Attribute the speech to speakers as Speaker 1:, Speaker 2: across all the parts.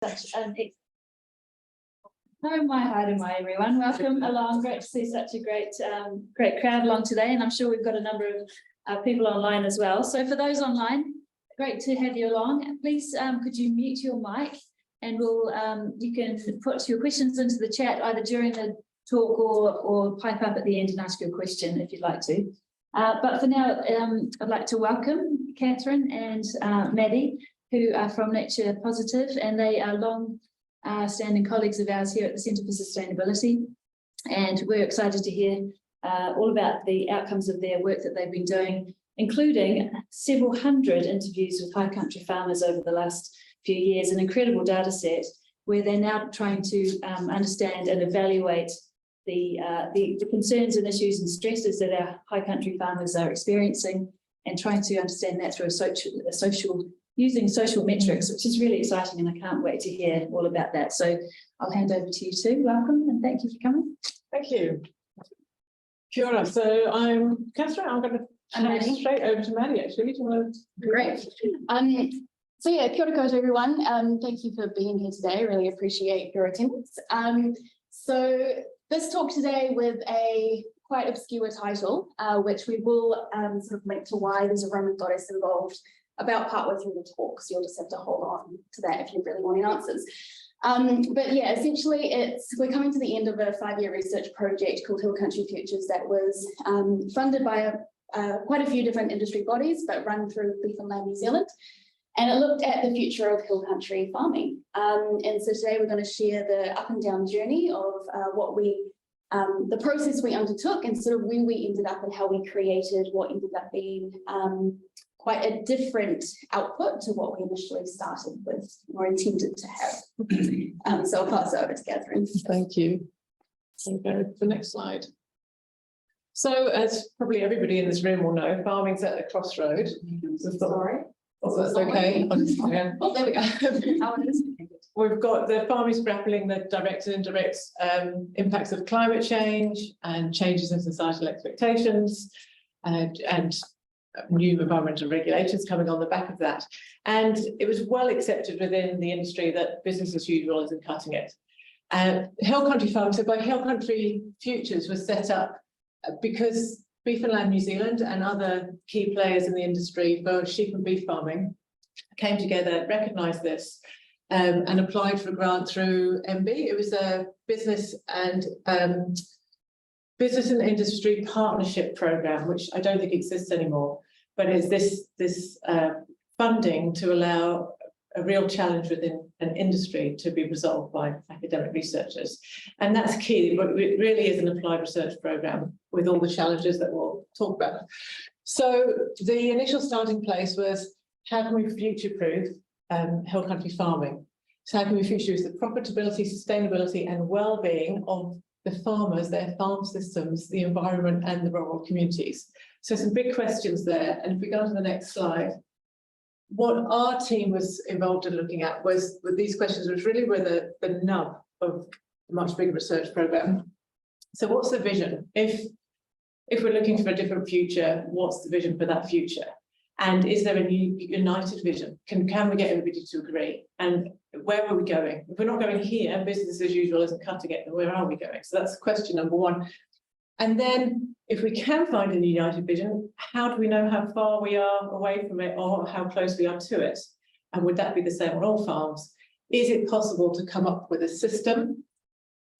Speaker 1: Such an hi everyone. Welcome along. Great to see such a great crowd along today, and I'm sure we've got a number of people online as well. So for those online, great to have you along. Please could you mute your mic, and we'll you can put your questions into the chat either during the talk or pipe up at the end and ask your question if you'd like to. But for now, I'd like to welcome Katherine and Maddie, who are from Nature Positive, and they are long-standing colleagues of ours here at the Centre for Sustainability. And we're excited to hear all about the outcomes of their work that they've been doing, including several hundred interviews with high country farmers over the last few years, an incredible data set where they're now trying to understand and evaluate the concerns and issues and stresses that our high country farmers are experiencing, and trying to understand that through using social metrics, which is really exciting, and I can't wait to hear all about that. So I'll hand over to you too. Welcome, and thank you for coming.
Speaker 2: Thank you. Kia ora. So I'm Katherine. I'm going to hand straight over to Maddie, actually. Do you want to...
Speaker 3: Great. So yeah, kia ora koutou everyone. Thank you for being here today. Really appreciate your attendance. So this talk today with a quite obscure title, which we will sort of link to why there's a Roman goddess involved about partway through the talk, so you'll just have to hold on to that if you really want the answers. But yeah, essentially we're coming to the end of a 5-year research project called Hill Country Futures that was funded by quite a few different industry bodies, but run through B+LNZ New Zealand. And it looked at the future of hill country farming. And so today we're going to share the up and down journey of the process we undertook, and sort of where we ended up and how we created what ended up being quite a different output to what we initially started with or intended to have. So I'll pass it over to Katherine.
Speaker 2: Thank you. So go to the next slide. So as probably everybody in this room will know, farming's at a crossroad.
Speaker 3: Sorry.
Speaker 2: Oh, that's okay.
Speaker 3: Oh, there we go.
Speaker 2: We've got the farmers grappling the direct and indirect impacts of climate change and changes in societal expectations, and new environmental regulations coming on the back of that. And it was well accepted within the industry that business as usual isn't cutting it. Hill country farming, so by Hill Country Futures, was set up because B+LNZ New Zealand and other key players in the industry for sheep and beef farming came together, recognised this, and applied for a grant through MB. It was a business and industry partnership program, which I don't think exists anymore, but it's this funding to allow a real challenge within an industry to be resolved by academic researchers. And that's key. It really is an applied research program with all the challenges that we'll talk about. So the initial starting place was, how can we future-proof hill country farming? So how can we future-proof the profitability, sustainability and well-being of the farmers, their farm systems, the environment and the rural communities? So some big questions there. And if we go to the next slide, what our team was involved in looking at was, with these questions, which really were the nub of a much bigger research program. So what's the vision? If we're looking for a different future, what's the vision for that future? And is there a united vision? Can we get everybody to agree? And where are we going? If we're not going here, business as usual isn't cutting it, then where are we going? So that's question number one. And then if we can find a united vision, how do we know how far we are away from it or how close we are to it? And would that be the same on all farms? Is it possible to come up with a system?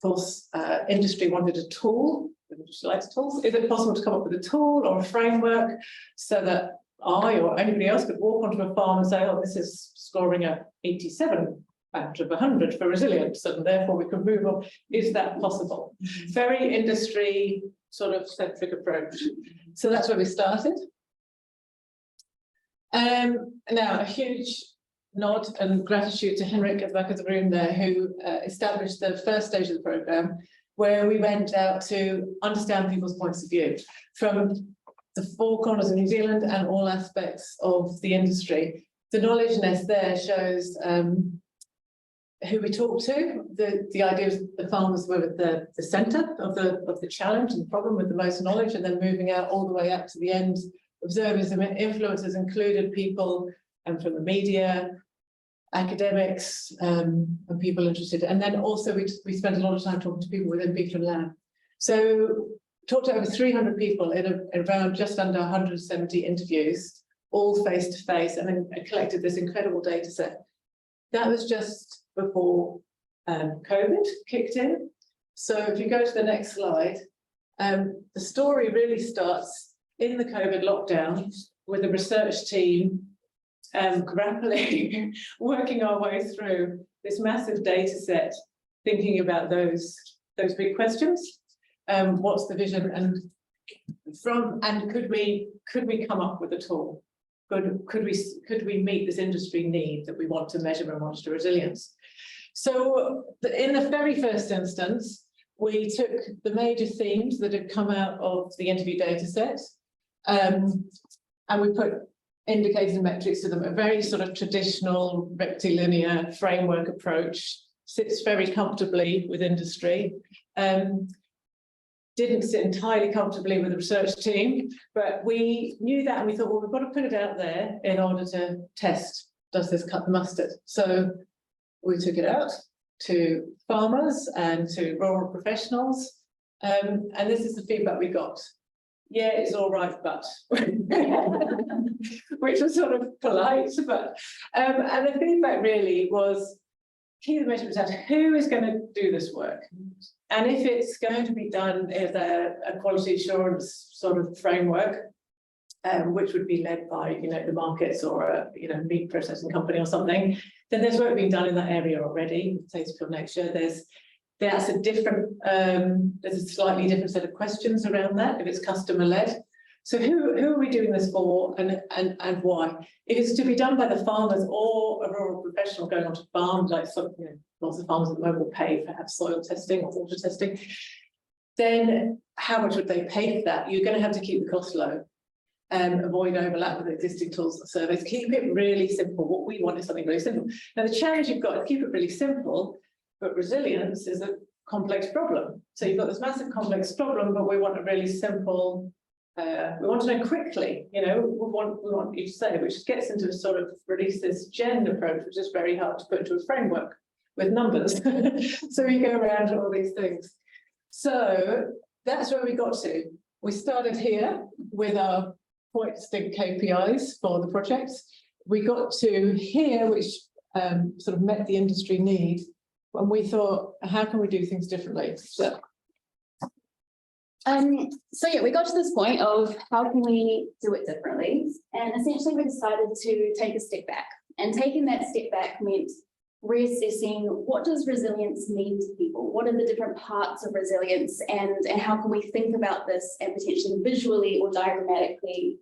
Speaker 2: Of course, industry wanted a tool. Industry likes tools. Is it possible to come up with a tool or a framework so that I or anybody else could walk onto a farm and say, oh, this is scoring a 87 out of 100 for resilience, and therefore we can move on? Is that possible? Very industry sort of centric approach. So that's where we started. Now a huge nod and gratitude to Henrik at the back of the room there, who established the first stage of the programme, where we went out to understand people's points of view from the four corners of New Zealand and all aspects of the industry. The knowledge nest there shows who we talked to. The idea is the farmers were at the centre of the challenge and problem with the most knowledge, and then moving out all the way up to the end. Observers and influencers included people from the media, academics, and people interested. And then also we spent a lot of time talking to people within B+LNZ. So talked to over 300 people in around just under 170 interviews, all face to face, and then collected this incredible data set. That was just before COVID kicked in. So if you go to the next slide, the story really starts in the COVID lockdown with a research team grappling, working our way through this massive data set, thinking about those big questions. What's the vision, and could we come up with a tool? Could we meet this industry need that we want to measure and monitor resilience? So in the very first instance, we took the major themes that had come out of the interview data set, and we put indicators and metrics to them. A very sort of traditional rectilinear framework approach, sits very comfortably with industry. Didn't sit entirely comfortably with the research team, but we knew that, and we thought, well, we've got to put it out there in order to test, does this cut the mustard? So we took it out to farmers and to rural professionals, and this is the feedback we got. Yeah, it's all right, but which was sort of polite, but and the feedback really was key to the measurement out who is going to do this work, and if it's going to be done as a quality assurance sort of framework, which would be led by the markets or a meat processing company or something, then there's work being done in that area already. Say for next year, that's a different there's a slightly different set of questions around that if it's customer led. So who are we doing this for, and why? If it's to be done by the farmers or a rural professional going onto farms, like lots of farmers at the moment will pay for have soil testing or water testing, then how much would they pay for that? You're going to have to keep the cost low. Avoid overlap with existing tools and surveys. Keep it really simple. What we want is something really simple. Now the challenge you've got is keep it really simple, but resilience is a complex problem. So you've got this massive complex problem, but we want a really simple. We want to know quickly. We want you to say, which gets into sort of release this gen approach, which is very hard to put into a framework with numbers. So we go around all these things. So that's where we got to. We started here with our quite distinct KPIs for the project. We got to here, which sort of met the industry need, and we thought, how can we do things differently? So
Speaker 3: yeah, we got to this point of how can we do it differently, and essentially we decided to take a step back, and taking that step back meant reassessing what does resilience mean to people, what are the different parts of resilience, and how can we think about this and potentially visually or diagrammatically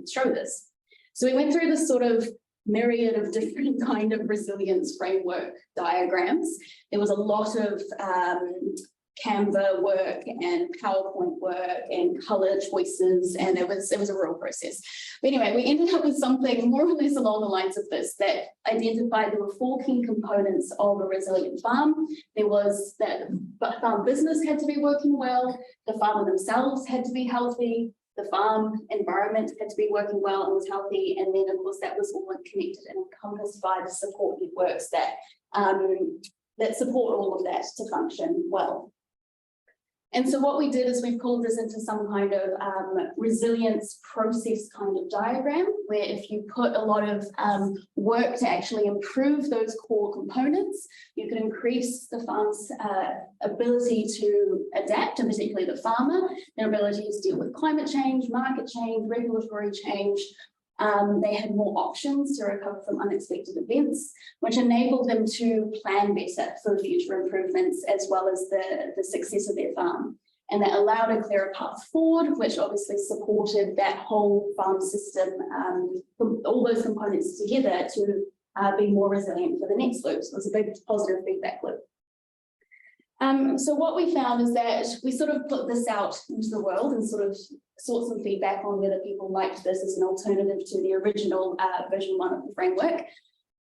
Speaker 3: show this. So we went through this sort of myriad of different kind of resilience framework diagrams. There was a lot of Canva work and PowerPoint work and color choices, and it was a real process. But anyway, we ended up with something more or less along the lines of this that identified there were 4 key components of a resilient farm. There was that the farm business had to be working well, the farmer themselves had to be healthy, the farm environment had to be working well and was healthy, and then of course that was all connected and encompassed by the support networks that support all of that to function well. And so what we did is we pulled this into some kind of resilience process kind of diagram, where if you put a lot of work to actually improve those core components, you can increase the farm's ability to adapt, and particularly the farmer, their ability to deal with climate change, market change, regulatory change. They had more options to recover from unexpected events, which enabled them to plan better for future improvements as well as the success of their farm. And that allowed a clearer path forward, which obviously supported that whole farm system, all those components together to be more resilient for the next loop. So it was a big positive feedback loop. So what we found is that we sort of put this out into the world and sort of sought some feedback on whether people liked this as an alternative to the original version 1 of the framework.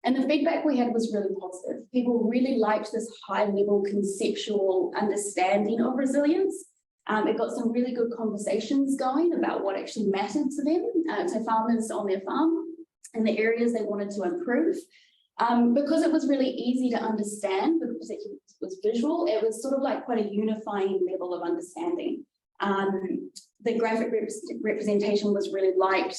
Speaker 3: And the feedback we had was really positive. People really liked this high-level conceptual understanding of resilience. It got some really good conversations going about what actually mattered to them, to farmers on their farm, and the areas they wanted to improve. Because it was really easy to understand, because it was visual, it was sort of like quite a unifying level of understanding. The graphic representation was really liked.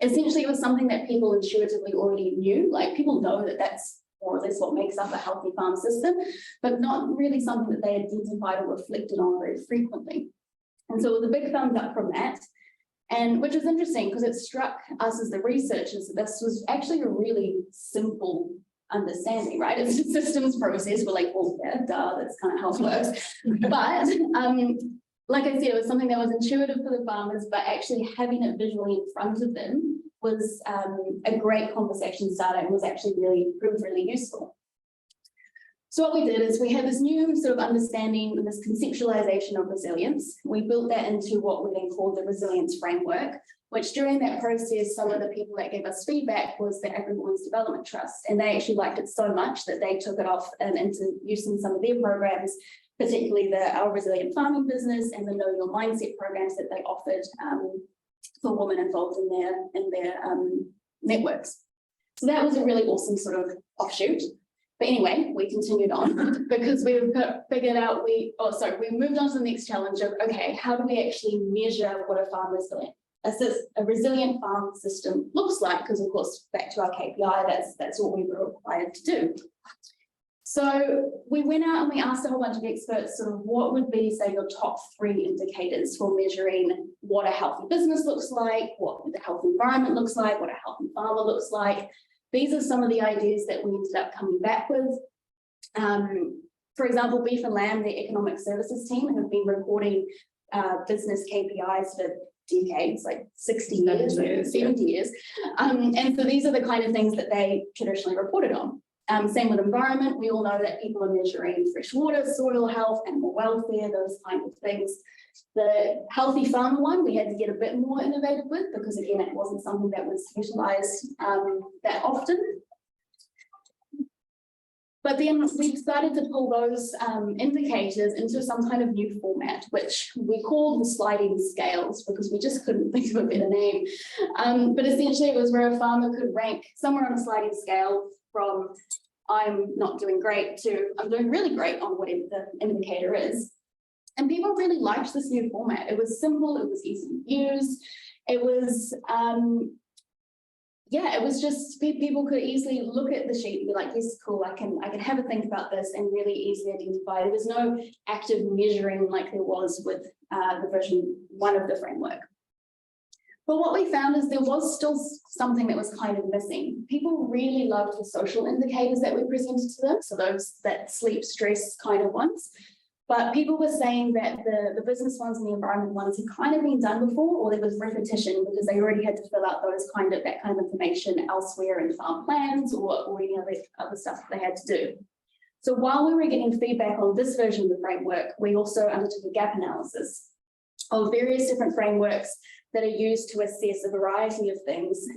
Speaker 3: Essentially, it was something that people intuitively already knew. Like, people know that that's more or less what makes up a healthy farm system, but not really something that they identified or reflected on very frequently. And so it was a big thumbs up from that. And which is interesting because it struck us as the researchers that this was actually a really simple understanding, right? It's a systems process. We're like, well, yeah, duh, that's kind of how it works. But like I said, it was something that was intuitive for the farmers, but actually having it visually in front of them was a great conversation starter and was actually proved really useful. So what we did is we had this new sort of understanding, this conceptualization of resilience. We built that into what we then called the resilience framework, which during that process, some of the people that gave us feedback was the Agri-Women's Development Trust, and they actually liked it so much that they took it off into use in some of their programs, particularly our resilient farming business and the Know Your Mindset programs that they offered for women involved in their networks. So that was a really awesome sort of offshoot. But anyway, we continued on because we figured out we moved on to the next challenge of, okay, how do we actually measure what a resilient farm system looks like? Because of course, back to our KPI, that's what we were required to do. So we went out and we asked a whole bunch of experts sort of what would be, say, your top 3 indicators for measuring what a healthy business looks like, what the healthy environment looks like, what a healthy farmer looks like. These are some of the ideas that we ended up coming back with. For example, Beef and Lamb, the economic services team, have been reporting business KPIs for decades, like 60 years, 70 years. And so these are the kind of things that they traditionally reported on. Same with environment. We all know that people are measuring fresh water, soil health, animal welfare, those kind of things. The healthy farmer one, we had to get a bit more innovative with because, again, it wasn't something that was utilised that often. But then we decided to pull those indicators into some kind of new format, which we called the sliding scales because we just couldn't think of a better name. But essentially it was where a farmer could rank somewhere on a sliding scale from I'm not doing great to I'm doing really great on whatever the indicator is. And people really liked this new format. It was simple, it was easy to use. It was, it was just people could easily look at the sheet and be like, yes, cool, I can have a think about this and really easily identify. There was no active measuring like there was with the version 1 of the framework. But what we found is there was still something that was kind of missing. People really loved the social indicators that we presented to them, so that sleep, stress kind of ones. But people were saying that the business ones and the environment ones had kind of been done before, or there was repetition because they already had to fill out that kind of information elsewhere in farm plans or any other stuff that they had to do. So while we were getting feedback on this version of the framework, we also undertook a gap analysis of various different frameworks that are used to assess a variety of things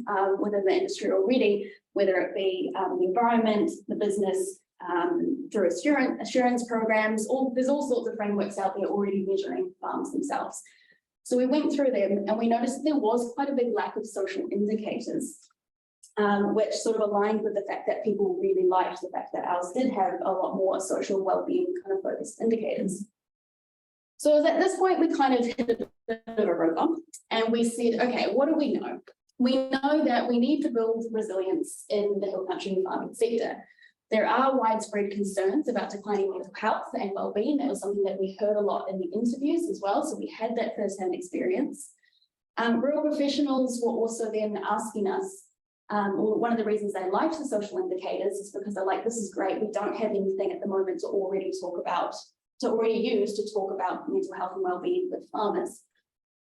Speaker 3: within the industry already, whether it be the environment, the business, through assurance programs, there's all sorts of frameworks out there already measuring farms themselves. So we went through them and we noticed that there was quite a big lack of social indicators, which sort of aligned with the fact that people really liked the fact that ours did have a lot more social well-being kind of focused indicators. So at this point, we kind of hit a bit of a roadblock and we said, okay, what do we know? We know that we need to build resilience in the hill country farming sector. There are widespread concerns about declining mental health and well-being. That was something that we heard a lot in the interviews as well. So we had that first-hand experience. Rural professionals were also then asking us, one of the reasons they liked the social indicators is because they're like, this is great. We don't have anything at the moment to already use to talk about mental health and well-being with farmers.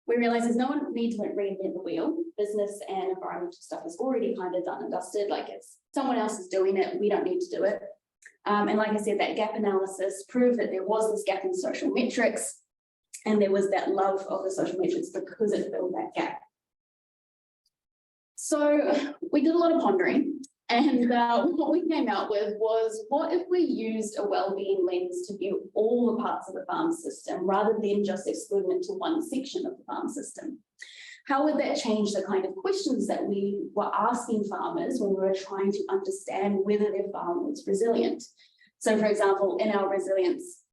Speaker 3: We realize there's no need to reinvent the wheel. Business and environmental stuff is already kind of done and dusted. Like it's someone else is doing it. We don't need to do it. And like I said, that gap analysis proved that there was this gap in social metrics, and there was that love of the social metrics because it filled that gap. So we did a lot of pondering, and what we came out with was, what if we used a wellbeing lens to view all the parts of the farm system rather than just excluding it to one section of the farm system? how would that change the kind of questions that we were asking farmers when we were trying to understand whether their farm was resilient? So for example, in our resilience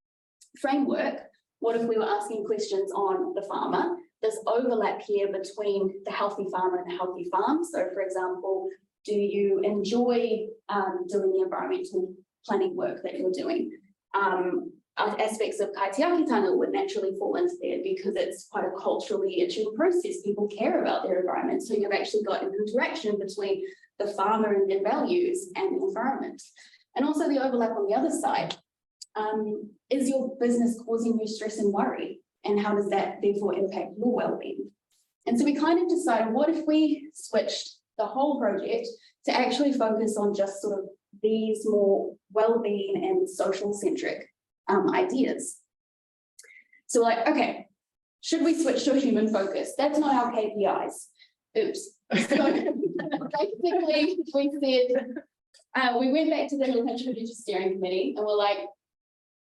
Speaker 3: framework, what if we were asking questions on the farmer? There's overlap here between the healthy farmer and the healthy farm. So for example, do you enjoy doing the environmental planning work that you're doing? Aspects of kaitiakitanga would naturally fall into there because it's quite a culturally attuned process. People care about their environment. So you've actually got an interaction between the farmer and their values and the environment. And also the overlap on the other side. Is your business causing you stress and worry? And how does that therefore impact your well-being? And so we kind of decided, what if we switched the whole project to actually focus on just sort of these more well-being and social-centric ideas. So like, okay, should we switch to a human focus? That's not our KPIs. Oops. So basically, we said, we went back to the Literature Steering Committee and we're like,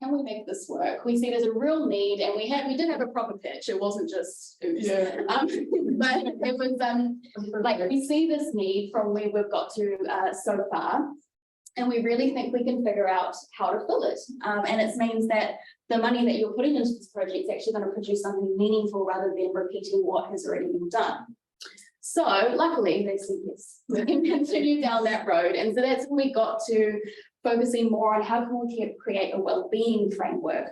Speaker 3: can we make this work? We see there's a real need, and we did have a proper pitch. It wasn't just oops. Yeah. But it was like we see this need from where we've got to so far. And we really think we can figure out how to fill it. And it means that the money that you're putting into this project is actually going to produce something meaningful rather than repeating what has already been done. So luckily they said yes, we can continue down that road. And so that's when we got to focusing more on how can we create a well-being framework,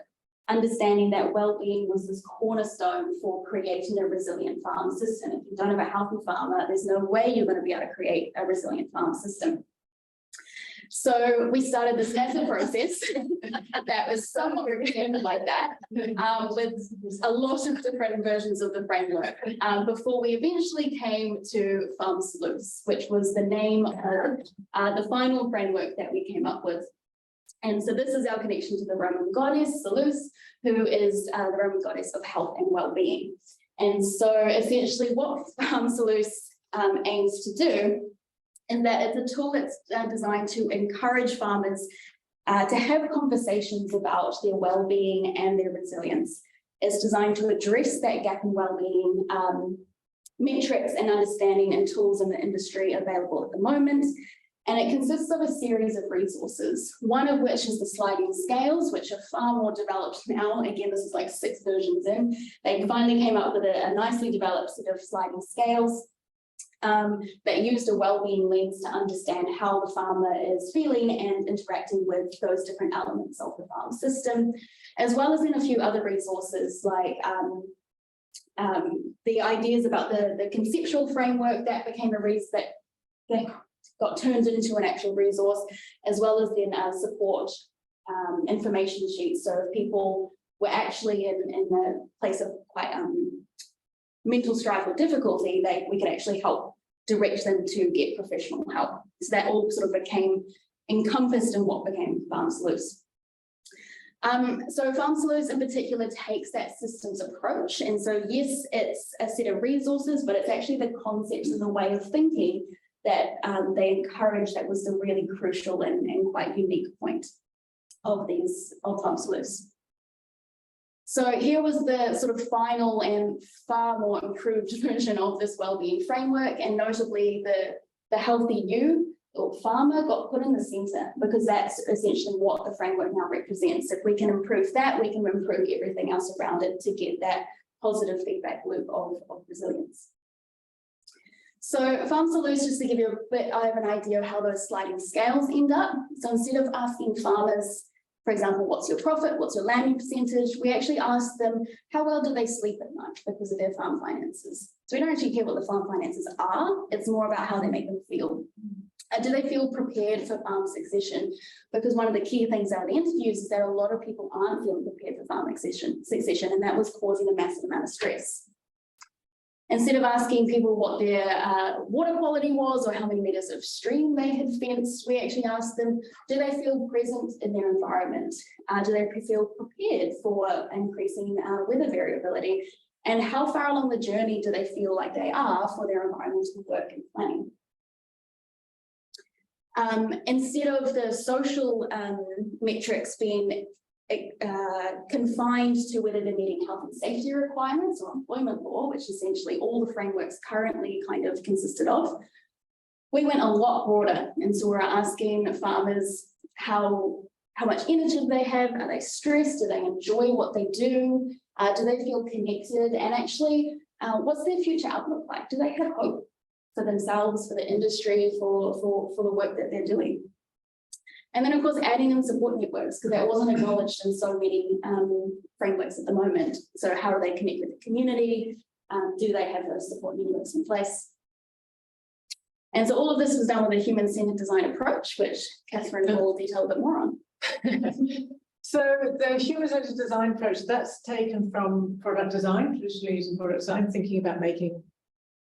Speaker 3: understanding that well-being was this cornerstone for creating a resilient farm system. If you don't have a healthy farmer, there's no way you're going to be able to create a resilient farm system. So we started this massive process that was somewhat represented like that, with a lot of different versions of the framework, before we eventually came to FarmSalus, which was the name of the final framework that we came up with. And so this is our connection to the Roman goddess, Salus, who is the Roman goddess of health and well-being. And so essentially what FarmSalus aims to do and that it's a tool that's designed to encourage farmers to have conversations about their well-being and their resilience. It's designed to address that gap in well-being metrics and understanding and tools in the industry available at the moment. And it consists of a series of resources, one of which is the sliding scales, which are far more developed now. Again, this is like 6 versions in. They finally came up with a nicely developed set of sliding scales that used a well-being lens to understand how the farmer is feeling and interacting with those different elements of the farm system, as well as in a few other resources like the ideas about the conceptual framework that became that got turned into an actual resource, as well as then support information sheets. So if people were actually in a place of quite mental strife or difficulty, we could actually help direct them to get professional help. So that all sort of became encompassed in what became FarmSalus. So FarmSalus in particular takes that systems approach. And so yes, it's a set of resources, but it's actually the concepts and the way of thinking that they encourage that was the really crucial and quite unique point of FarmSalus. So here was the sort of final and far more improved version of this wellbeing framework, and notably the healthy you or farmer got put in the centre, because that's essentially what the framework now represents. If we can improve that, we can improve everything else around it to get that positive feedback loop of resilience. So FarmSalus, just to give you a bit of an idea of how those sliding scales end up. So instead of asking farmers, for example, what's your profit, what's your landing percentage, we actually ask them, how well do they sleep at night because of their farm finances? So we don't actually care what the farm finances are, it's more about how they make them feel. Do they feel prepared for farm succession? Because one of the key things out of the interviews is that a lot of people aren't feeling prepared for farm succession, and that was causing a massive amount of stress. Instead of asking people what their water quality was or how many meters of stream they had fenced, we actually asked them, do they feel present in their environment? Do they feel prepared for increasing weather variability? And how far along the journey do they feel like they are for their environmental work and planning? Instead of the social metrics being confined to whether they're meeting health and safety requirements or employment law, which essentially all the frameworks currently kind of consisted of. We went a lot broader, and so we're asking farmers how much energy do they have? Are they stressed? Do they enjoy what they do? Do they feel connected? And actually, what's their future outlook like? Do they have hope for themselves, for the industry, for the work that they're doing? And then, of course, adding in support networks, because that wasn't acknowledged in so many frameworks at the moment. So how do they connect with the community? Do they have those support networks in place? And so all of this was done with a human-centered design approach, which Katherine will detail a bit more on.
Speaker 2: So the human-centered design approach, that's taken from product design, traditionally using product design, thinking about making,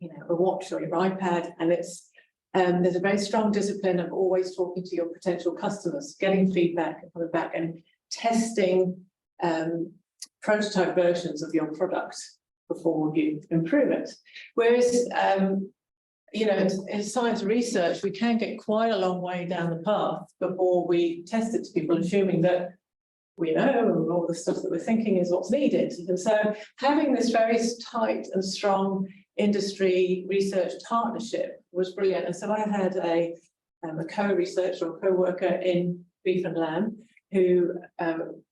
Speaker 2: a watch or your iPad, and it's there's a very strong discipline of always talking to your potential customers, getting feedback and coming back and testing prototype versions of your product before you improve it. Whereas in science research, we can get quite a long way down the path before we test it to people, assuming that we know all the stuff that we're thinking is what's needed. And so having this very tight and strong industry research partnership was brilliant. And so I had a co-researcher or co-worker in beef and lamb who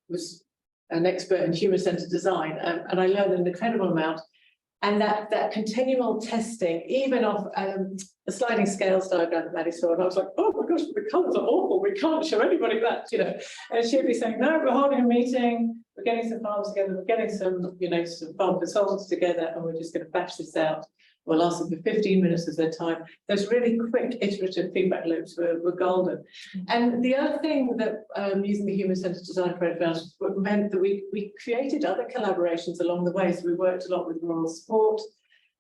Speaker 2: was an expert in human-centered design, and I learned an incredible amount. And that continual testing, even of the sliding scales diagram that Maddie saw, and I was like, oh my gosh, the colours are awful, we can't show anybody that, And she'd be saying, no, we're holding a meeting, we're getting some farms together, we're getting some, some farm consultants together, and we're just going to batch this out. We'll ask them for 15 minutes of their time. Those really quick iterative feedback loops were golden. And the other thing that using the human-centered design approach meant that we created other collaborations along the way. So we worked a lot with Rural Support,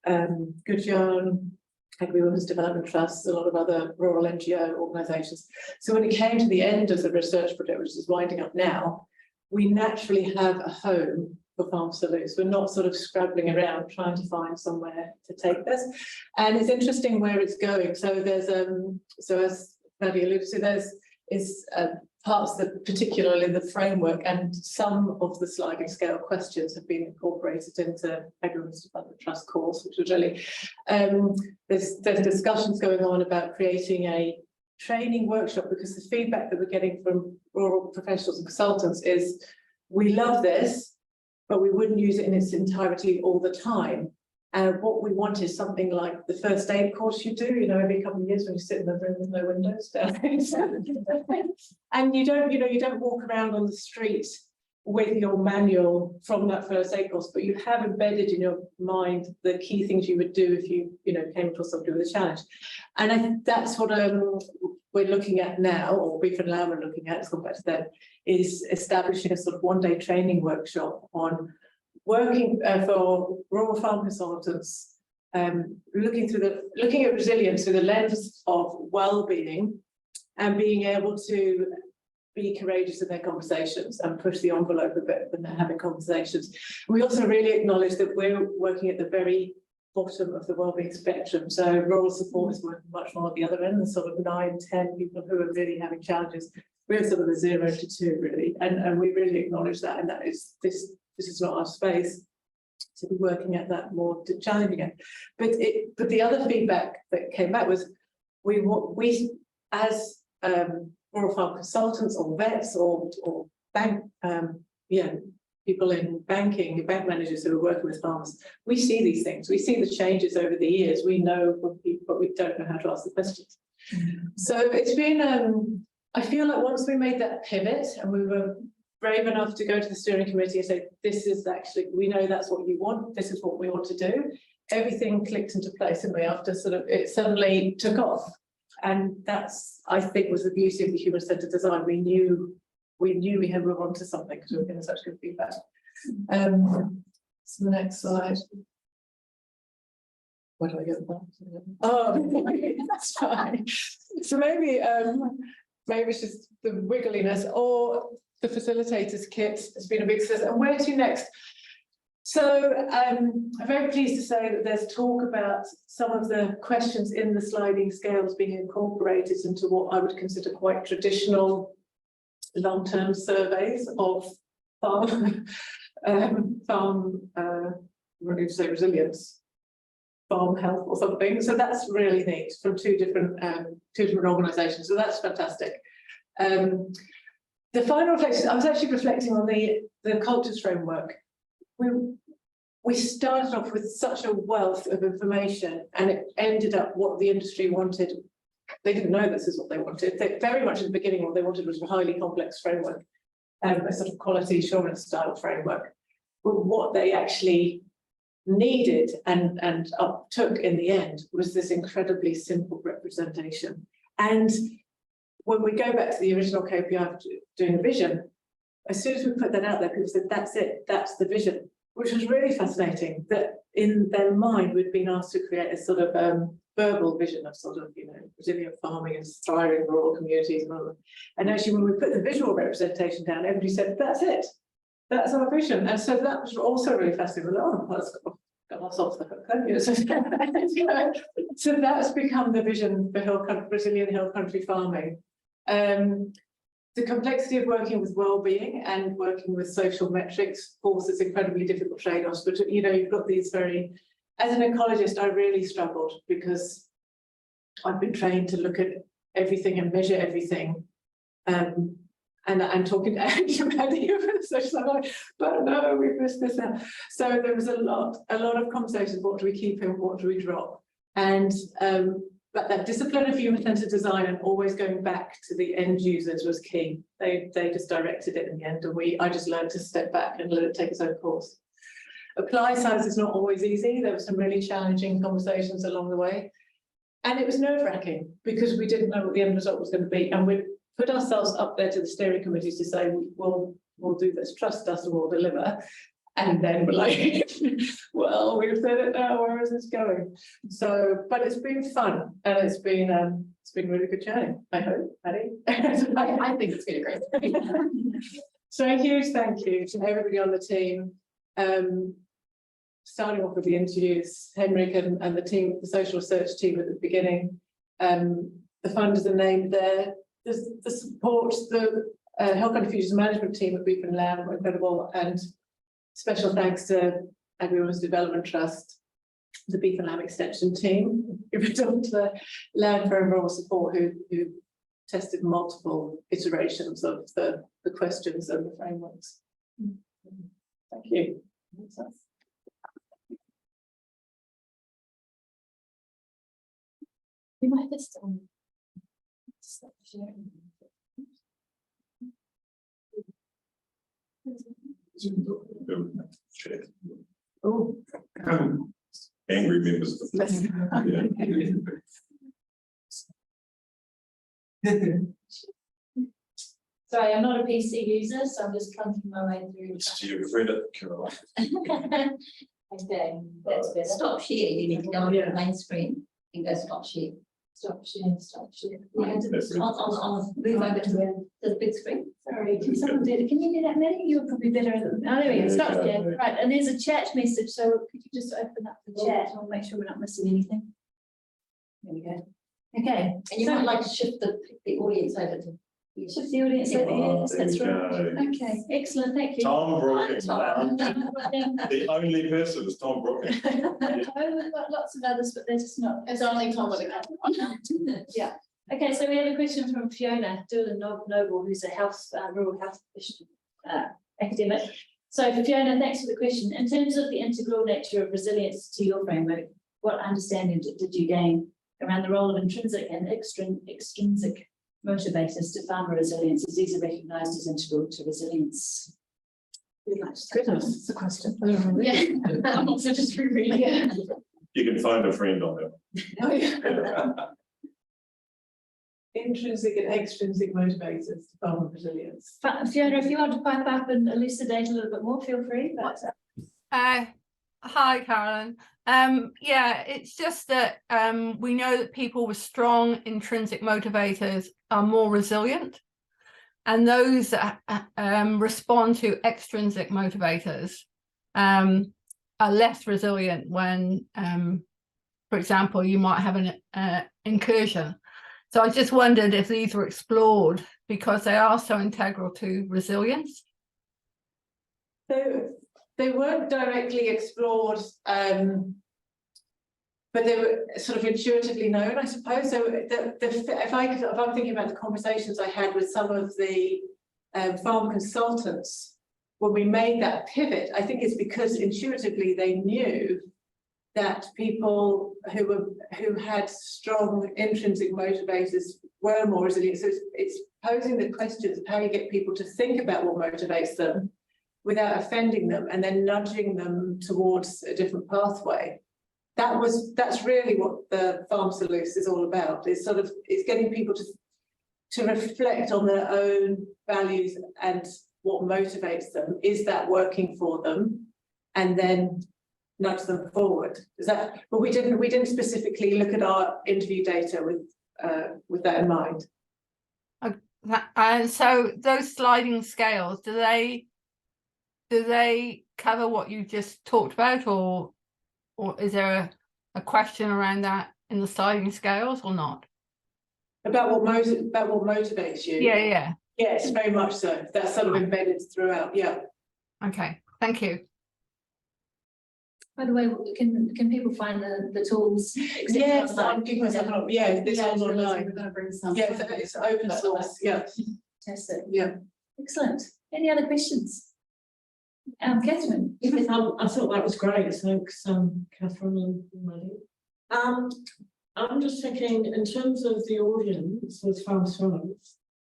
Speaker 2: Good Yarn, Agri Women's Development Trusts, a lot of other rural NGO organisations. So when it came to the end of the research project, which is winding up now, we naturally have a home for FarmSalus. We're not sort of scrabbling around trying to find somewhere to take this. And it's interesting where it's going. So there's so as Maddie alluded to, there's parts that particularly the framework and some of the sliding scale questions have been incorporated into Agri Women's Development Trust course, which was really there's discussions going on about creating a training workshop, because the feedback that we're getting from rural professionals and consultants is, we love this, but we wouldn't use it in its entirety all the time. And what we want is something like the first aid course you do, every couple of years when you sit in a room with no windows down. And you don't walk around on the street with your manual from that first aid course, but you have embedded in your mind the key things you would do if you came across somebody with a challenge. And I think that's what we're looking at now, or Beef and Lamb are looking at, let's come back to that, is establishing a sort of one-day training workshop on working for rural farm consultants, looking at resilience through the lens of well-being and being able to be courageous in their conversations and push the envelope a bit when they're having conversations. We also really acknowledge that we're working at the very bottom of the wellbeing spectrum. So rural support is working much more at the other end, the sort of 9, 10 people who are really having challenges. We're sort of the 0 to 2 really, and we really acknowledge that. And that is this is not our space to be working at that more challenging end. But the other feedback that came back was we as rural farm consultants or vets or bank people in banking, bank managers who are working with farmers, we see these things. We see the changes over the years. We know from people, but we don't know how to ask the questions. So it's been, I feel like once we made that pivot and we were brave enough to go to the steering committee and say, this is actually, we know that's what you want, this is what we want to do, everything clicked into place, and we after sort of, it suddenly took off. And that's, I think, was the beauty of the human-centered design. We knew we had moved on to something because we were getting such good feedback. So the next slide. Where do I get that? Oh, that's fine. So maybe it's just the wiggliness, or the facilitators kit has been a big success. And where to next? So I'm very pleased to say that there's talk about some of the questions in the sliding scales being incorporated into what I would consider quite traditional long-term surveys of farm, what did you say, resilience, farm health or something. So that's really neat from two different organisations. So that's fantastic. The final reflection, I was actually reflecting on the cultures framework. We started off with such a wealth of information, and it ended up what the industry wanted. They didn't know this is what they wanted. They, very much at the beginning, what they wanted was a highly complex framework, a sort of quality assurance style framework. But what they actually needed and took in the end was this incredibly simple representation. And when we go back to the original KPI of doing a vision, as soon as we put that out there, people said, that's it, that's the vision, which was really fascinating, that in their mind we'd been asked to create a sort of verbal vision of sort of, resilient farming and thriving rural communities and all that. And actually when we put the visual representation down, everybody said, that's it, that's our vision. And so that was also really fascinating. Oh, that's got us off the hook. So that's become the vision for Brazilian hill country farming. The complexity of working with well-being and working with social metrics causes incredibly difficult trade-offs. But you've got these as an ecologist, I really struggled because I've been trained to look at everything and measure everything. And I'm talking to Andy over the social side, but no, we've missed this out. So there was a lot of conversations. What do we keep in? What do we drop? And but that discipline of human-centered design and always going back to the end users was key. They just directed it in the end, and I just learned to step back and let it take its own course. Apply science is not always easy. There were some really challenging conversations along the way, and it was nerve-wracking because we didn't know what the end result was going to be, and we put ourselves up there to the steering committees to say, we'll do this, trust us, and we'll deliver. And then we're like, well, we've said it now, where is this going? So, but it's been fun, and it's been a really good journey, I hope, Patty.
Speaker 3: I think it's been a great.
Speaker 2: So a huge thank you to everybody on the team. Starting off with the interviews, Henrik and the team, the social research team at the beginning. The funders are named there. There's the support, the Hill Country Futures Management team at B+LNZ were incredible, and special thanks to Agri-Women's Development Trust, the B+LNZ extension team, the Land for Overall Support, who tested multiple iterations of the questions and the frameworks. Thank you.
Speaker 1: We might just stop sharing.
Speaker 2: Oh,
Speaker 4: angry members of the
Speaker 1: Sorry, I'm not a PC user, so I'm just clunking my way through.
Speaker 4: It's to your credit, Caroline.
Speaker 1: Okay, that's better.
Speaker 5: Stop share, you need to go on the main screen and go stop share.
Speaker 1: Stop sharing, stop sharing.
Speaker 5: Yeah, move over to the big screen.
Speaker 1: Sorry, can someone do it? Can you do that, Maddie? You're probably better at it. Oh, there we go. Stop share. Right, and there's a chat message, so could you just open up the chat? I'll make sure we're not missing anything. There we go. Okay.
Speaker 5: And you might like to shift the audience over to.
Speaker 1: Shift the audience over here. Yes,
Speaker 4: there
Speaker 1: that's
Speaker 4: we
Speaker 1: right.
Speaker 4: go.
Speaker 1: Okay, excellent, thank you.
Speaker 4: Tom Brookins.
Speaker 5: Tom.
Speaker 4: The only person is Tom Brookins.
Speaker 1: Oh, we've got lots of others, but they're just not.
Speaker 3: It's only Tom with a camera.
Speaker 1: Yeah. Okay, so we have a question from Fiona Doolan Noble, who's a rural health academic. So for Fiona, thanks for the question. In terms of the integral nature of resilience to your framework, what understanding did you gain around the role of intrinsic and extrinsic motivators to farmer resilience, as these are recognised as integral to resilience?
Speaker 2: goodness, it's a question.
Speaker 3: Yeah, I'm also just rereading it.
Speaker 4: You can find a friend on that.
Speaker 2: Oh, yeah. Intrinsic and extrinsic motivators to farmer resilience.
Speaker 1: Fiona, if you want to pipe up and elucidate a little bit more, feel free. But,
Speaker 6: hi, Carolyn. Yeah, it's just that we know that people with strong intrinsic motivators are more resilient, and those that respond to extrinsic motivators are less resilient when, for example, you might have an incursion. So I just wondered if these were explored because they are so integral to resilience.
Speaker 2: They weren't directly explored, but they were sort of intuitively known, I suppose. So if I'm thinking about the conversations I had with some of the farm consultants, when we made that pivot, I think it's because intuitively they knew that people who had strong intrinsic motivators were more resilient. So it's posing the questions of how you get people to think about what motivates them without offending them, and then nudging them towards a different pathway. That's really what the FarmSalus is all about. It's getting people to reflect on their own values and what motivates them. Is that working for them? And then nudge them forward. But we didn't specifically look at our interview data with that in mind.
Speaker 6: And so those sliding scales, do they cover what you just talked about, or is there a question around that in the sliding scales or not? About what motivates you? Yeah.
Speaker 2: Yes, very much so. That's sort of embedded throughout. Yeah.
Speaker 6: Okay. Thank you.
Speaker 1: By the way, can people find the tools?
Speaker 2: Yes, I'm giving myself up. Yeah, this one's online.
Speaker 5: We're going to bring some.
Speaker 2: Yeah, it's open source. Yeah.
Speaker 1: Fantastic.
Speaker 2: Yeah.
Speaker 1: Excellent. Any other questions? Katherine.
Speaker 7: I thought that was great. Thanks, Katherine and Maddie. I'm just thinking, in terms of the audience with FarmSalus,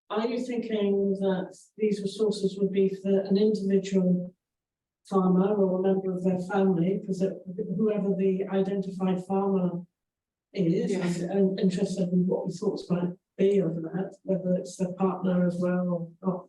Speaker 7: are you thinking that these resources would be for an individual farmer or a member of their family, because whoever the identified farmer is, and interested in what the thoughts might be of that, whether it's their partner as well or not?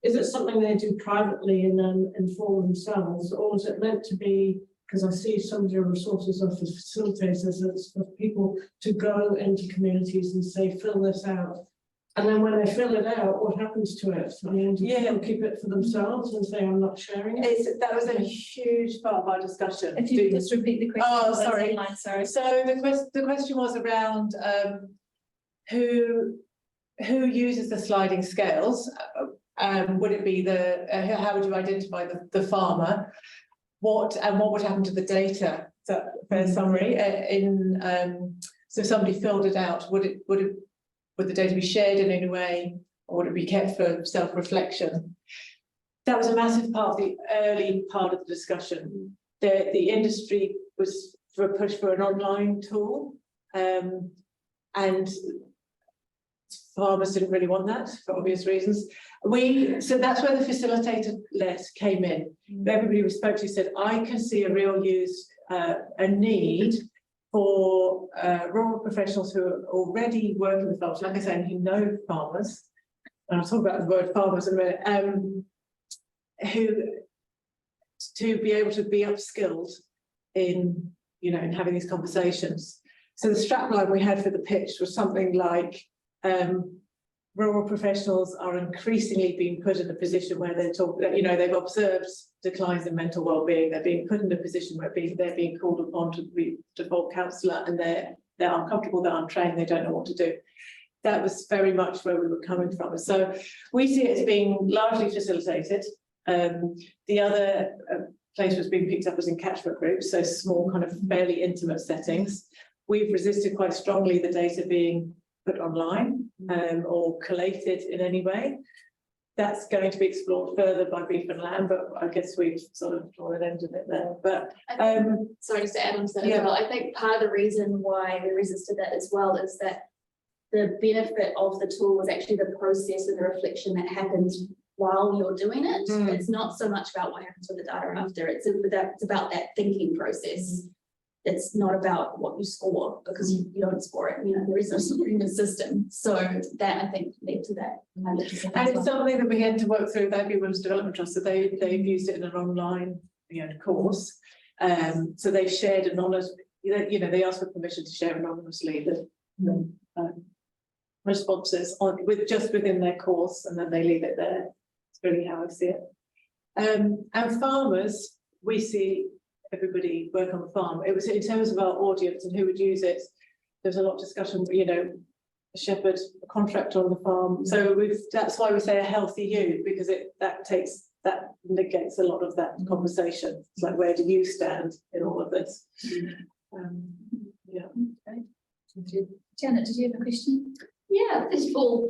Speaker 7: Is it something they do privately and then inform themselves, or is it meant to be, because I see some of your resources are for facilitators, it's for people to go into communities and say, fill this out. And then when they fill it out, what happens to it? I mean, do people keep it for themselves and say, I'm not sharing it?
Speaker 2: That was a huge part of our discussion.
Speaker 1: If you could just repeat the question.
Speaker 2: Oh, sorry.
Speaker 1: Online, sorry.
Speaker 2: So the question was around who uses the sliding scales. Would it be how would you identify the farmer? What would happen to the data? Is that a fair summary? So if somebody filled it out, would the data be shared in any way, or would it be kept for self-reflection? That was a massive part of the early part of the discussion. The industry was for a push for an online tool, and farmers didn't really want that for obvious reasons. So that's where the facilitator list came in. Everybody we spoke to said, I can see a real use, a need for rural professionals who are already working with farmers, like I said, who know farmers, and I'll talk about the word farmers in a minute, who to be able to be upskilled in, in having these conversations. So the strapline we had for the pitch was something like, rural professionals are increasingly being put in a position where they've observed declines in mental well-being. They're being put in a position where they're being called upon to be default counsellor, and they're uncomfortable, they're untrained, they don't know what to do. That was very much where we were coming from. So we see it as being largely facilitated. The other place was being picked up was in catchment groups, so small, kind of fairly intimate settings. We've resisted quite strongly the data being put online or collated in any way. That's going to be explored further by B+LNZ, but I guess we've sort of drawn an end of it there. But
Speaker 3: sorry, just to add on to that as well, I think part of the reason why we resisted that as well is that the benefit of the tool was actually the process and the reflection that happens while you're doing it. It's not so much about what happens with the data after, it's about that thinking process. It's not about what you score, because you don't score it, there is no scoring in the system. So that, I think, led to that.
Speaker 2: And it's something that we had to work through with the Women's Development Trust. So they've used it in an online course. So they've shared anonymously, they ask for permission to share anonymously the responses within their course, and then they leave it there. It's really how I see it. And farmers, we see everybody work on the farm. It was in terms of our audience and who would use it. There's a lot of discussion, a shepherd, a contractor on the farm. So that's why we say a healthy you, because that negates a lot of that conversation. It's like, where do you stand in all of this? Yeah.
Speaker 1: Janet, did you have a question?
Speaker 5: Yeah, first of all,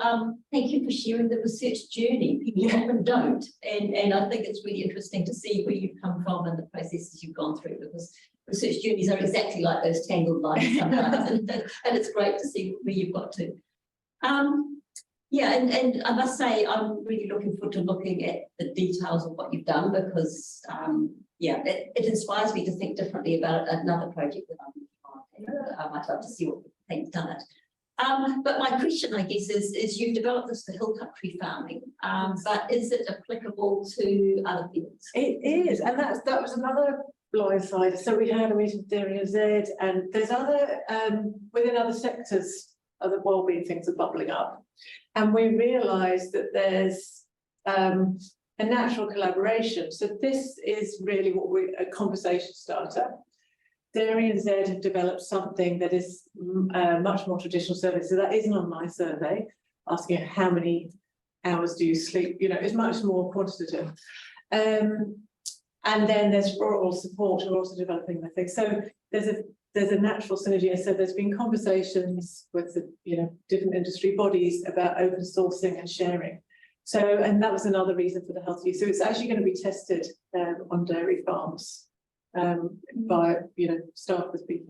Speaker 5: thank you for sharing the research journey. People often don't, and I think it's really interesting to see where you've come from and the processes you've gone through, because research journeys are exactly like those tangled lines sometimes, and it's great to see where you've got to. Yeah, and I must say I'm really looking forward to looking at the details of what you've done, because yeah, it inspires me to think differently about another project that I'm working on. I might love to see what they've done it. But my question, I guess, is you've developed this for hill country farming, but is it applicable to other fields?
Speaker 2: It is, and that was another blindside. So we had a meeting with RAGT, and there's other within other sectors, other wellbeing things are bubbling up, and we realised that there's a natural collaboration. So this is really a conversation starter. RAGT have developed something that is much more traditional survey. So that is an online survey asking how many hours do you sleep, it's much more quantitative. And then there's rural support who are also developing the thing. So there's a natural synergy. So there's been conversations with the different industry bodies about open sourcing and sharing. So, and that was another reason for the health use. So it's actually going to be tested on dairy farms. By staff with beef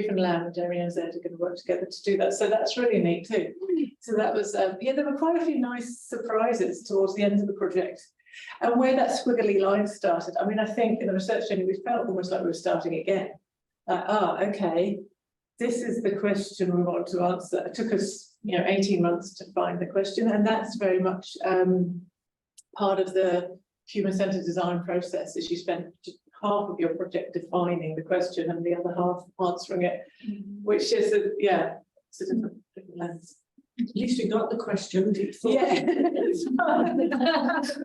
Speaker 2: and lamb and RAGT are going to work together to do that. So that's really neat too. So that was there were quite a few nice surprises towards the end of the project, and where that squiggly line started. I mean, I think in the research journey we felt almost like we were starting again. Like, okay, this is the question we want to answer. It took us 18 months to find the question, and that's very much part of the human-centered design process. Is you spend half of your project defining the question and the other half answering it, which is it's a different lens.
Speaker 7: At least you got the question.
Speaker 2: Yeah.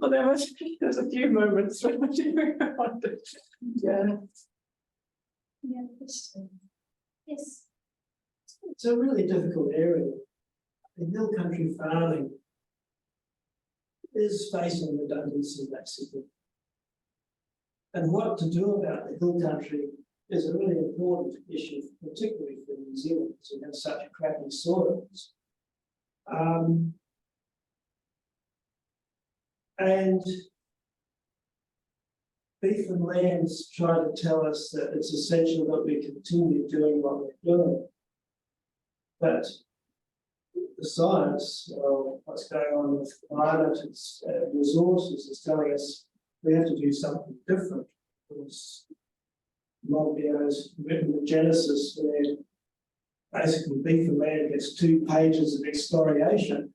Speaker 2: Well, there was a few moments when I didn't wonder. Yeah.
Speaker 1: Yes.
Speaker 8: It's a really difficult area. The hill country farming is facing redundancy, basically. And what to do about the hill country is a really important issue, particularly for New Zealand, because we have such crappy soils. And Beef and Land's try to tell us that it's essential that we continue doing what we're doing. But the science, what's going on with climate and resources, is telling us we have to do something different. Because Monbiot's written the Genesis, where basically Beef and Land gets 2 pages of excoriation.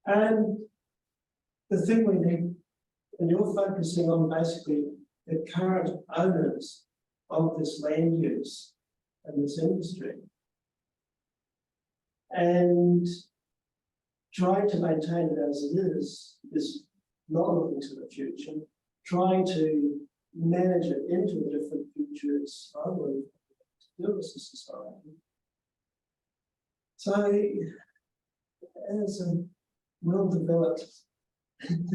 Speaker 8: And the thing we need, and you're focusing on basically the current owners of this land use and this industry, and trying to maintain it as it is not looking to the future. Trying to manage it into a different future is hardly to do as a society. So, as a well-developed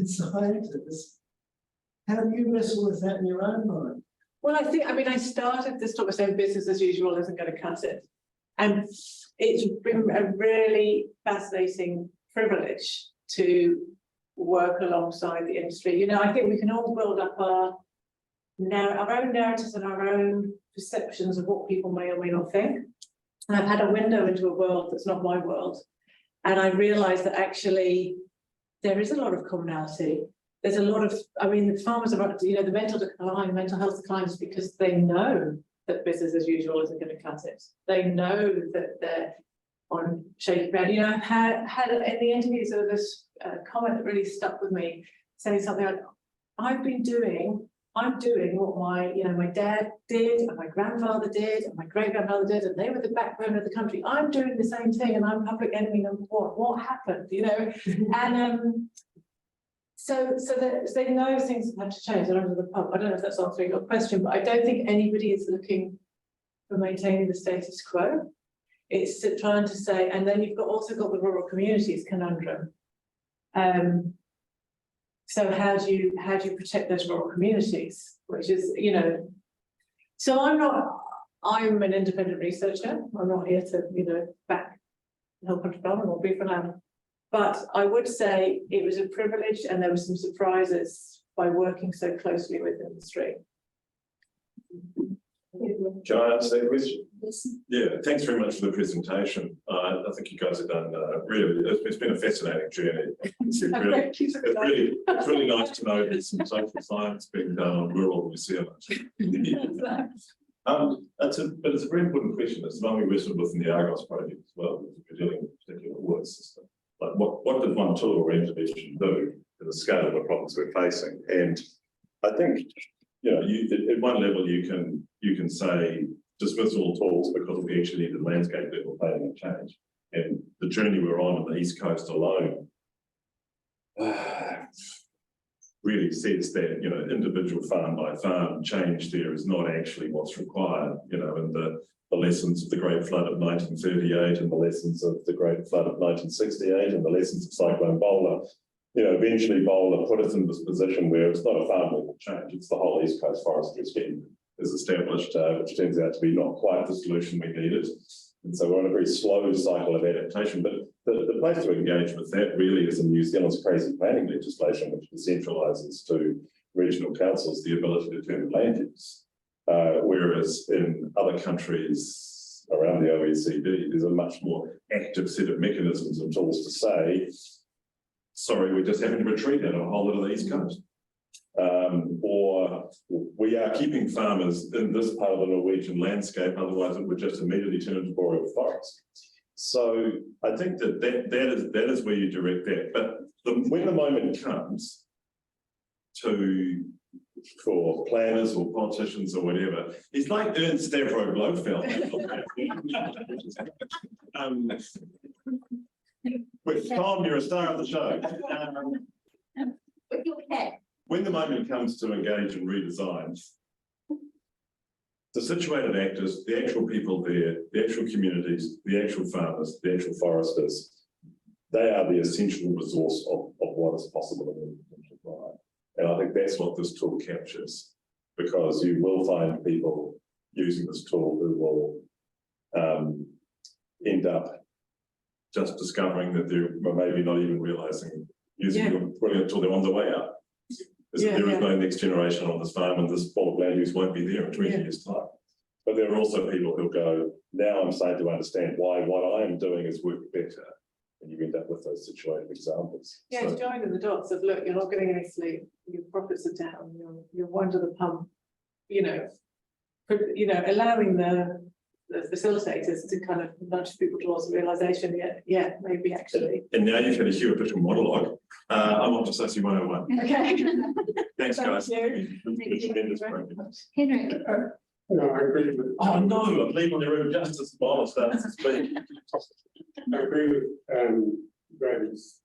Speaker 8: scientist, how do you wrestle with that in your own mind?
Speaker 2: Well, I started this talk by saying business as usual isn't going to cut it. And it's been a really fascinating privilege to work alongside the industry. I think we can all build up our own narratives and our own perceptions of what people may or may not think. And I've had a window into a world that's not my world. And I realised that actually there is a lot of commonality. There's a lot of, the farmers are, the mental health decline is because they know that business as usual isn't going to cut it. They know that they're on shaky ground. I've had in the interviews there was this comment that really stuck with me, saying something like, I'm doing what my dad did, and my grandfather did, and my great-grandfather did, and they were the backbone of the country. I'm doing the same thing, and I'm public enemy number 1. What happened? And so that they know things have to change. I don't know if that's answering your question, but I don't think anybody is looking for maintaining the status quo. it's trying to say, and then you've also got the rural communities conundrum. So how do you protect those rural communities, which is, you know, so I'm an independent researcher. I'm not here to, you know, help on development or be for land. But I would say it was a privilege, and there were some surprises by working so closely with industry.
Speaker 4: Can I answer that question?
Speaker 1: Yes.
Speaker 4: Yeah, thanks very much for the presentation. I think you guys have done really, it's been a fascinating journey. It's really nice to know there's some social science being done on rural New Zealand. It's a very important question. It's one we wrestled with in the Argos project as well, because we're dealing with a particular water system. Like what did one tool or intervention do to the scale of the problems we're facing? And I think, you know, at one level you can say dismiss all tools because we actually need the landscape level planning change. And the journey we're on the East Coast alone really says that, you know, individual farm by farm change there is not actually what's required, you know, and the lessons of the Great Flood of 1938 and the lessons of the Great Flood of 1968 and the lessons of Cyclone Bowler, you know, eventually Bowler put us in this position where it's not a farm level change, it's the whole East Coast forestry scheme is established, which turns out to be not quite the solution we needed. And so we're on a very slow cycle of adaptation, but the place to engage with that really is in New Zealand's crazy planning legislation, which decentralises to regional councils the ability to determine land use. Whereas in other countries around the OECD, there's a much more active set of mechanisms and tools to say, sorry, we're just having to retreat out of a whole lot of the East Coast. Or we are keeping farmers in this part of the Norwegian landscape, otherwise it would just immediately turn into boreal forest. So I think that is where you direct that. But when the moment comes for planners or politicians or whatever, it's like Ernst Stavro Blofeld. With Tom, you're a star of the show.
Speaker 5: With your cat.
Speaker 4: When the moment comes to engage in redesigns, the situated actors, the actual people there, the actual communities, the actual farmers, the actual foresters, they are the essential resource of what is possible in the potential climate. And I think that's what this tool captures, because you will find people using this tool who will end up just discovering that they're maybe not even realising using it until they're on the way up. There is no next generation on this farm, and this form of land use won't be there in 20 years' time. But there are also people who go, now I'm starting to understand why what I am doing is working better. And you end up with those situated examples.
Speaker 2: Yeah, so, joining the dots of, look, you're not getting any sleep, your profits are down, you're under the pump, you know, allowing the facilitators to kind of nudge people towards the realisation, maybe actually.
Speaker 4: And now you've had a Hugh official monologue. I'm off to Sassy 101.
Speaker 1: Okay.
Speaker 4: Thanks, guys.
Speaker 1: Henrik.
Speaker 8: No, I agree with.
Speaker 4: Oh no, I'm leaving the room just as Bola starts to speak.
Speaker 8: I agree with Graham's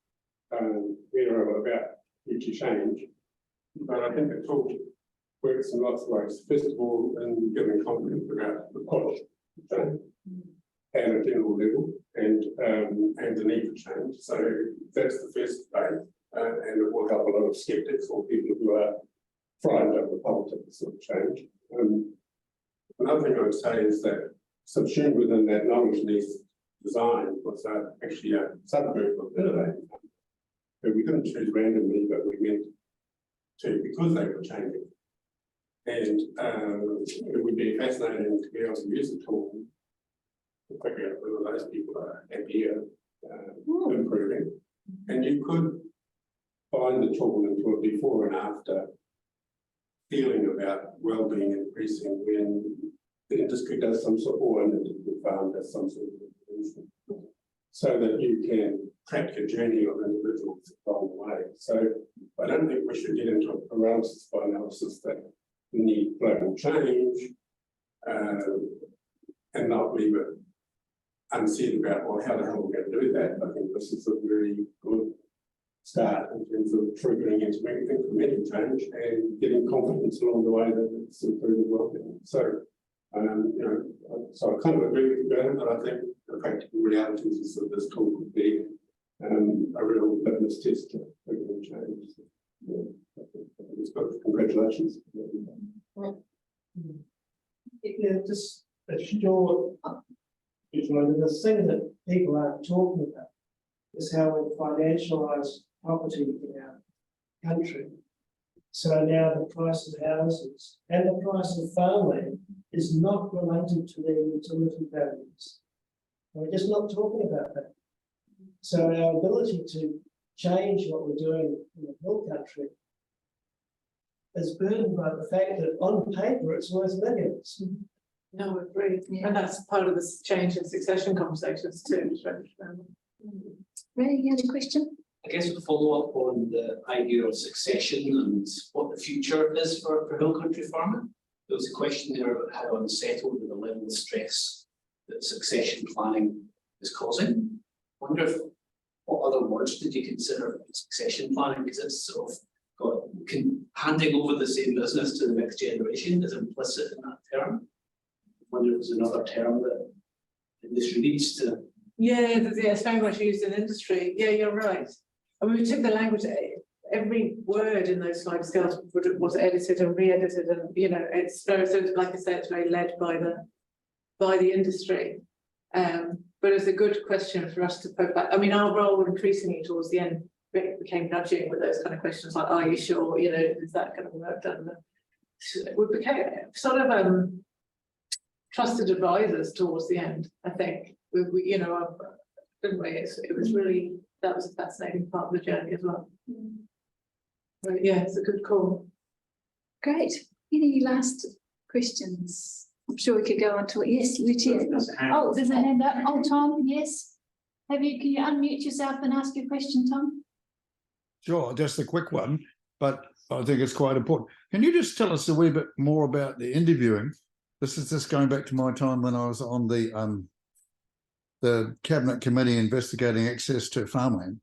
Speaker 8: era about future change, but I think the tool works in lots of ways. First of all, in giving confidence about the polish of change at a general level and the need for change. So that's the first phase, and it will help a lot of skeptics or people who are frightened of the politics of change. Another thing I would say is that subsumed within that knowledge needs design was actually a subgroup of innovators who we didn't choose randomly, but we meant to because they were changing. And it would be fascinating to be able to use the tool to figure out whether those people are happier, improving. And you could find the tool into a before and after feeling about well-being increasing when the industry does some sort of, or an individual farm does some sort of intervention, so that you can track your journey of individuals along the way. So I don't think we should get into a paralysis by analysis that we need global change and not leave it unsaid about, well, how the hell are we going to do that? I think this is a very good start in terms of triggering into incremental change and getting confidence along the way that it's improving well-being. So, so I kind of agree with Graham, but I think
Speaker 9: the practical realities of this talk would be a real litmus test to change. It's good. Congratulations.
Speaker 8: Yeah, just a short. The thing that people aren't talking about is how we financialise property in our country. So now the price of houses and the price of farmland is not related to their utility values. We're just not talking about that. So our ability to change what we're doing in the hill country is burdened by the fact that on paper it's worth millions.
Speaker 2: No, I agree. And that's part of this change in succession conversations too.
Speaker 1: Ray, you had a question?
Speaker 10: I guess to follow up on the idea of succession and what the future is for hill country farming. There was a question there about how unsettled and the level of stress that succession planning is causing. I wonder if what other words did you consider for succession planning? Because it's sort of got handing over the same business to the next generation is implicit in that term. I wonder if there's another term that the industry needs to.
Speaker 2: Yeah, it's very much used in industry. Yeah, you're right. I mean, we took the language, every word in those slide scales was edited and re-edited, and it's very, so like I said, it's very led by the industry. But it's a good question for us to poke back. I mean, our role increasingly towards the end became nudging with those kind of questions like, are you sure, is that kind of work done? We became sort of trusted advisors towards the end, I think. We didn't we? It was really, that was a fascinating part of the journey as well. But yeah, it's a good call.
Speaker 1: Great. Any last questions? I'm sure we could go on to it. Yes, Lucia. Oh, there's a hand up. Oh, Tom, yes. Can you unmute yourself and ask your question, Tom?
Speaker 11: Sure, just a quick one, but I think it's quite important. Can you just tell us a wee bit more about the interviewing? This is just going back to my time when I was on the Cabinet Committee investigating access to farmland.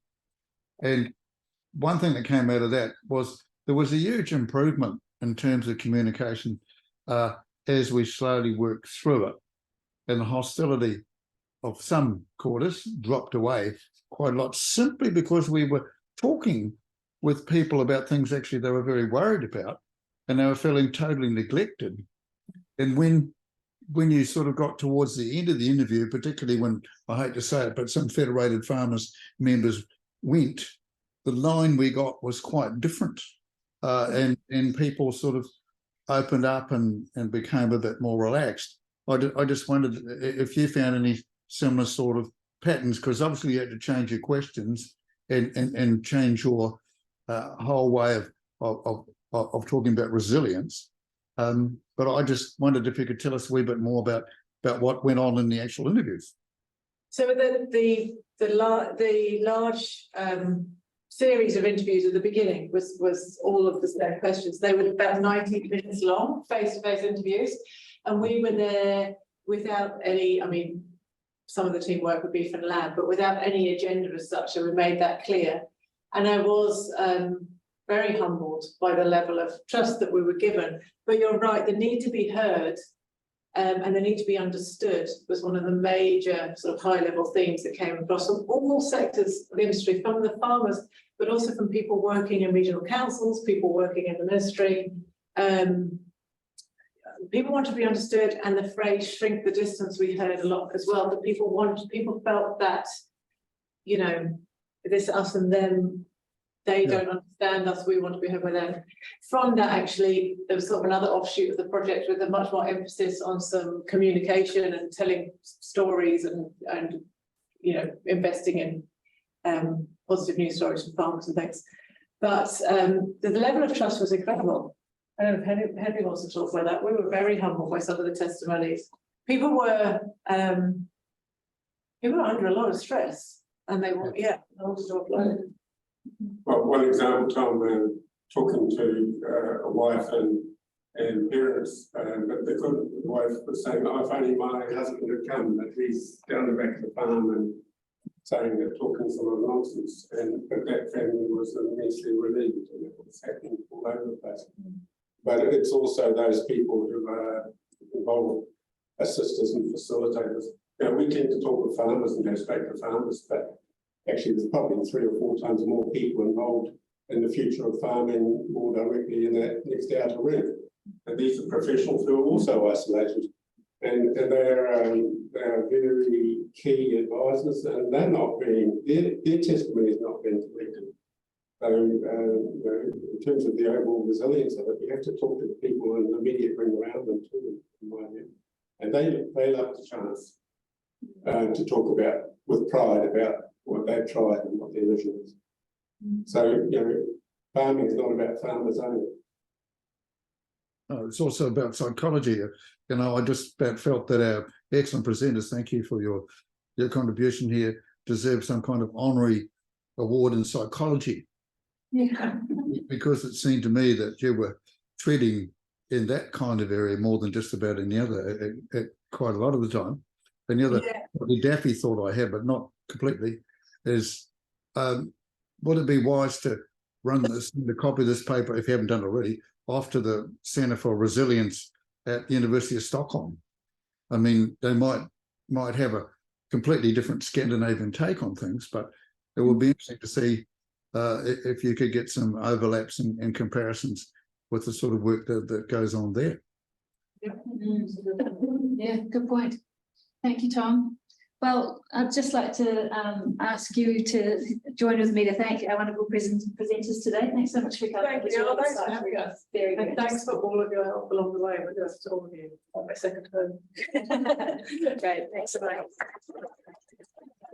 Speaker 11: And one thing that came out of that was there was a huge improvement in terms of communication as we slowly worked through it. And the hostility of some quarters dropped away quite a lot, simply because we were talking with people about things actually they were very worried about, and they were feeling totally neglected. And when you sort of got towards the end of the interview, particularly when, I hate to say it, but some Federated Farmers members went, the line we got was quite different. And people sort of opened up and became a bit more relaxed. I just wondered if you found any similar sort of patterns, because obviously you had to change your questions and change your whole way of talking about resilience. But I just wondered if you could tell us a wee bit more about what went on in the actual interviews.
Speaker 2: So the large series of interviews at the beginning was all of the same questions. They were about 90 minutes long, face-to-face interviews, and we were there without any, I mean, some of the teamwork would be from the lab, but without any agenda as such, so we made that clear. And I was very humbled by the level of trust that we were given. But you're right, the need to be heard and the need to be understood was one of the major sort of high-level themes that came across from all sectors of industry, from the farmers, but also from people working in regional councils, people working in the ministry. People want to be understood, and the phrase "shrink the distance" we heard a lot as well. That people felt that, this us and them. They don't understand us, we want to be heard by them. From that, actually, there was sort of another offshoot of the project with a much more emphasis on some communication and telling stories and investing in positive news stories from farmers and things. But the level of trust was incredible. I don't know if Henry wants to talk about that. We were very humbled by some of the testimonies. People were under a lot of stress, and they wanted to upload.
Speaker 9: Well, one example, Tom, talking to a wife and parents, but they couldn't. The wife was saying, "Oh, if only my husband had come, but he's down the back of the farm," and saying that, talking some of nonsense. But that family was immensely relieved, and it was happening all over the place. But it's also those people who are involved, assisters and facilitators. You know, we tend to talk with farmers and go straight to farmers, but actually there's probably 3 or 4 times more people involved in the future of farming more directly in that next outer ring. And these are professionals who are also isolated, and they're very key advisors, and they're not being, their testimony is not being collected. So, you know, in terms of the overall resilience of it, you have to talk to the people in the immediate ring around them too, in my view. And they love the chance to talk about, with pride, about what they've tried and what their vision is. So, you know, farming is not about farmers only.
Speaker 11: No, it's also about psychology. You know, I just about felt that our excellent presenters, thank you for your contribution here, deserve some kind of honorary award in psychology.
Speaker 3: Yeah.
Speaker 11: Because it seemed to me that you were treading in that kind of area more than just about any other, quite a lot of the time. And the other, the daffy thought I had, but not completely, is would it be wise to run this, to copy this paper, if you haven't done it already, off to the Centre for Resilience at the University of Stockholm? I mean, they might have a completely different Scandinavian take on things, but it would be interesting to see if you could get some overlaps and comparisons with the sort of work that goes on there.
Speaker 1: Yeah, good point. Thank you, Tom. Well, I'd just like to ask you to join with me to thank our wonderful presenters today. Thanks so much for coming.
Speaker 2: Thank you. Thanks for having us.
Speaker 1: Very
Speaker 2: And
Speaker 1: good.
Speaker 2: thanks for all of your help along the way with us, to all of you, on my second home.
Speaker 1: Great, thanks so much.